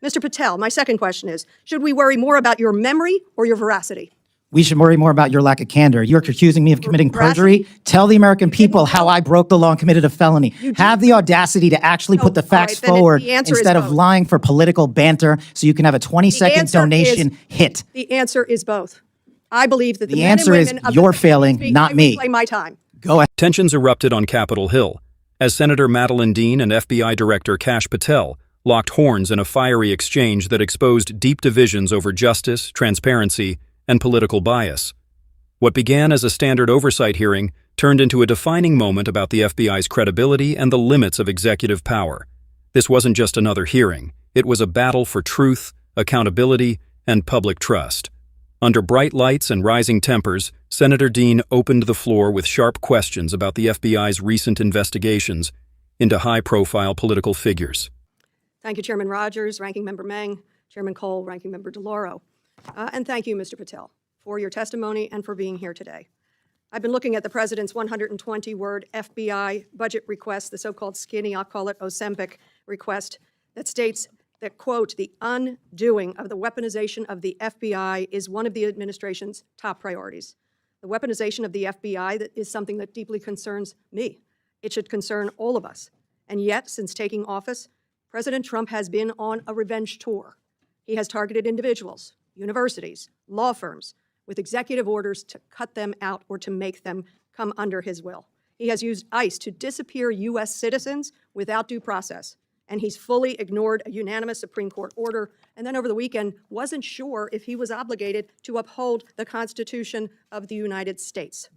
Mr. Patel, my second question is, should we worry more about your memory or your veracity? We should worry more about your lack of candor. You're accusing me of committing perjury. Tell the American people how I broke the law and committed a felony. Have the audacity to actually put the facts forward instead of lying for political banter so you can have a 20-second donation hit. The answer is both. I believe that the answer is you're failing, not me. Play my time. Go ahead. Tensions erupted on Capitol Hill as Senator Madeleine Dean and FBI Director Kash Patel locked horns in a fiery exchange that exposed deep divisions over justice, transparency, and political bias. What began as a standard oversight hearing turned into a defining moment about the FBI's credibility and the limits of executive power. This wasn't just another hearing. It was a battle for truth, accountability, and public trust. Under bright lights and rising tempers, Senator Dean opened the floor with sharp questions about the FBI's recent investigations into high-profile political figures. Thank you, Chairman Rogers, Ranking Member Meng, Chairman Cole, Ranking Member DeLauro. And thank you, Mr. Patel, for your testimony and for being here today. I've been looking at the President's 120-word FBI budget request, the so-called skinny, I'll call it Ozempic request, that states that, quote, the undoing of the weaponization of the FBI is one of the administration's top priorities. The weaponization of the FBI is something that deeply concerns me. It should concern all of us. And yet, since taking office, President Trump has been on a revenge tour. He has targeted individuals, universities, law firms, with executive orders to cut them out or to make them come under his will. He has used ICE to disappear U.S. citizens without due process, and he's fully ignored a unanimous Supreme Court order, and then over the weekend wasn't sure if he was obligated to uphold the Constitution of the United States.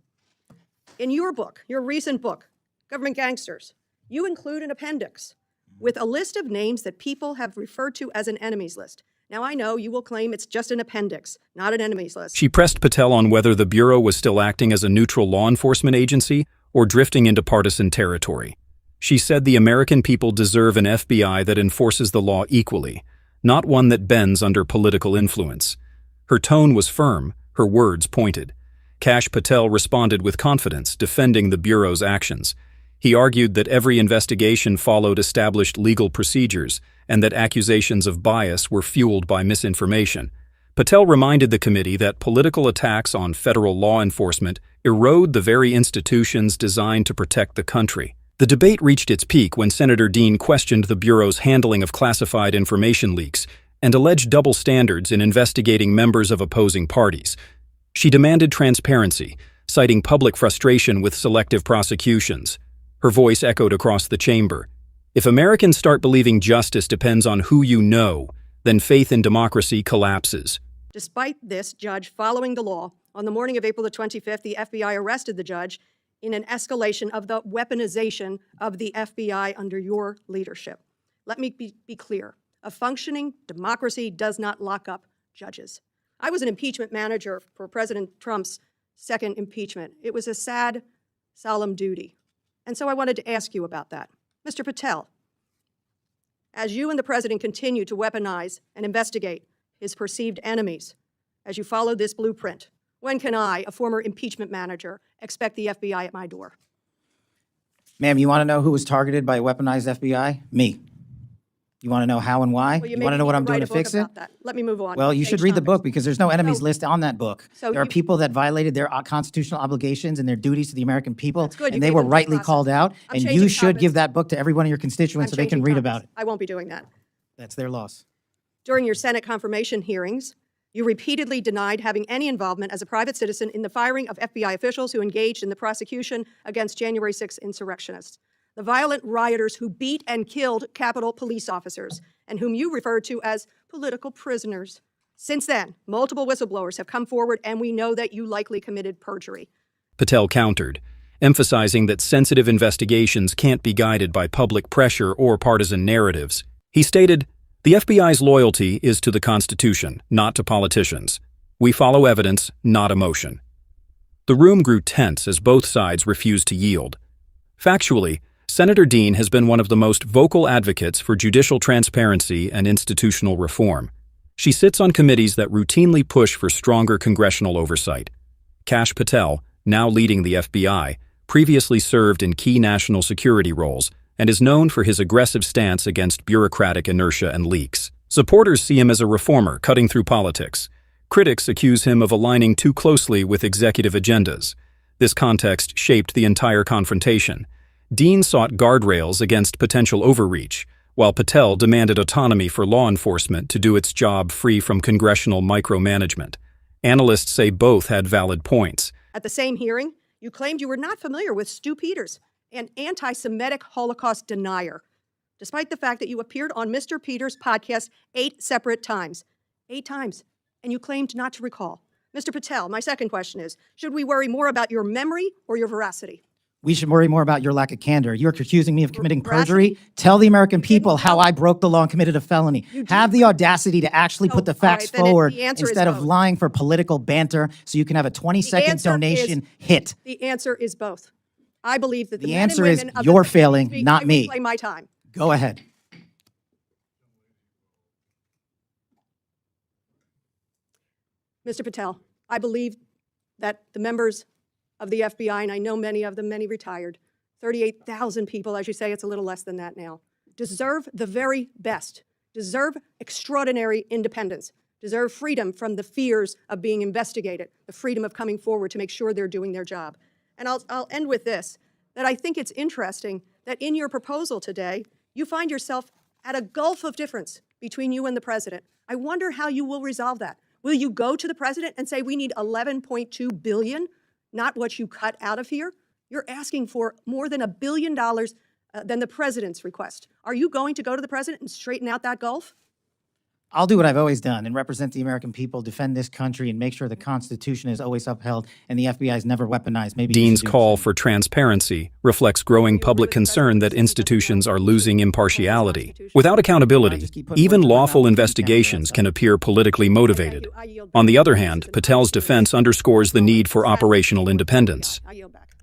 In your book, your recent book, Government Gangsters, you include an appendix with a list of names that people have referred to as an enemies list. Now, I know you will claim it's just an appendix, not an enemies list. She pressed Patel on whether the Bureau was still acting as a neutral law enforcement agency or drifting into partisan territory. She said the American people deserve an FBI that enforces the law equally, not one that bends under political influence. Her tone was firm, her words pointed. Kash Patel responded with confidence, defending the Bureau's actions. He argued that every investigation followed established legal procedures and that accusations of bias were fueled by misinformation. Patel reminded the committee that political attacks on federal law enforcement erode the very institutions designed to protect the country. The debate reached its peak when Senator Dean questioned the Bureau's handling of classified information leaks and alleged double standards in investigating members of opposing parties. She demanded transparency, citing public frustration with selective prosecutions. Her voice echoed across the chamber. If Americans start believing justice depends on who you know, then faith in democracy collapses. Despite this judge following the law, on the morning of April the 25th, the FBI arrested the judge in an escalation of the weaponization of the FBI under your leadership. Let me be clear. A functioning democracy does not lock up judges. I was an impeachment manager for President Trump's second impeachment. It was a sad, solemn duty. And so I wanted to ask you about that. Mr. Patel, as you and the President continue to weaponize and investigate his perceived enemies, as you follow this blueprint, when can I, a former impeachment manager, expect the FBI at my door? Ma'am, you want to know who was targeted by a weaponized FBI? Me. You want to know how and why? Well, you want to know what I'm doing to fix it? Let me move on. Well, you should read the book because there's no enemies list on that book. So there are people that violated their constitutional obligations and their duties to the American people, That's good. and they were rightly called out. And you should give that book to every one of your constituents so they can read about it. I won't be doing that. That's their loss. During your Senate confirmation hearings, you repeatedly denied having any involvement as a private citizen in the firing of FBI officials who engaged in the prosecution against January 6 insurrectionists, the violent rioters who beat and killed Capitol police officers, and whom you referred to as political prisoners. Since then, multiple whistleblowers have come forward, and we know that you likely committed perjury. Patel countered, emphasizing that sensitive investigations can't be guided by public pressure or partisan narratives. He stated, "The FBI's loyalty is to the Constitution, not to politicians. We follow evidence, not emotion." The room grew tense as both sides refused to yield. Factually, Senator Dean has been one of the most vocal advocates for judicial transparency and institutional reform. She sits on committees that routinely push for stronger congressional oversight. Kash Patel, now leading the FBI, previously served in key national security roles and is known for his aggressive stance against bureaucratic inertia and leaks. Supporters see him as a reformer cutting through politics. Critics accuse him of aligning too closely with executive agendas. This context shaped the entire confrontation. Dean sought guardrails against potential overreach, while Patel demanded autonomy for law enforcement to do its job free from congressional micromanagement. Analysts say both had valid points. At the same hearing, you claimed you were not familiar with Stu Peters, an anti-Semitic Holocaust denier, despite the fact that you appeared on Mr. Peters' podcast 8 separate times. 8 times. And you claimed not to recall. Mr. Patel, my second question is, should we worry more about your memory or your veracity? We should worry more about your lack of candor. You're accusing me of committing perjury. Tell the American people how I broke the law and committed a felony. Have the audacity to actually put the facts forward instead of lying for political banter so you can have a 20-second donation hit. The answer is both. I believe that the answer is you're failing, not me. Play my time. Go ahead. Mr. Patel, I believe that the members of the FBI, and I know many of them, many retired, 38,000 people, as you say, it's a little less than that now, deserve the very best, deserve extraordinary independence, deserve freedom from the fears of being investigated, the freedom of coming forward to make sure they're doing their job. And I'll end with this, that I think it's interesting that in your proposal today, you find yourself at a gulf of difference between you and the president. I wonder how you will resolve that. Will you go to the president and say, we need $11.2 billion, not what you cut out of here? You're asking for more than $1 billion than the president's request. Are you going to go to the president and straighten out that gulf? I'll do what I've always done and represent the American people, defend this country, and make sure the Constitution is always upheld and the FBI is never weaponized. Maybe Dean's call for transparency reflects growing public concern that institutions are losing impartiality. Without accountability, even lawful investigations can appear politically motivated. On the other hand, Patel's defense underscores the need for operational independence.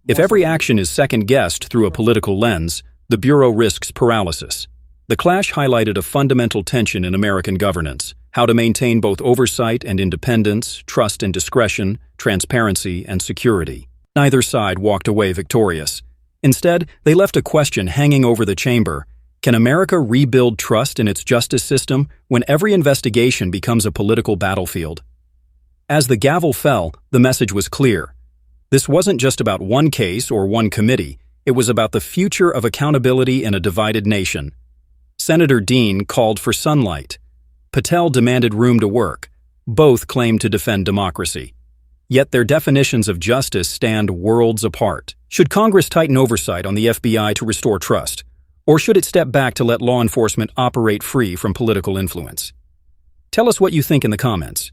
If every action is second-guessed through a political lens, the Bureau risks paralysis. The clash highlighted a fundamental tension in American governance: how to maintain both oversight and independence, trust and discretion, transparency and security. Neither side walked away victorious. Instead, they left a question hanging over the chamber: can America rebuild trust in its justice system when every investigation becomes a political battlefield? As the gavel fell, the message was clear. This wasn't just about one case or one committee. It was about the future of accountability in a divided nation. Senator Dean called for sunlight. Patel demanded room to work. Both claimed to defend democracy. Yet their definitions of justice stand worlds apart. Should Congress tighten oversight on the FBI to restore trust? Or should it step back to let law enforcement operate free from political influence? Tell us what you think in the comments.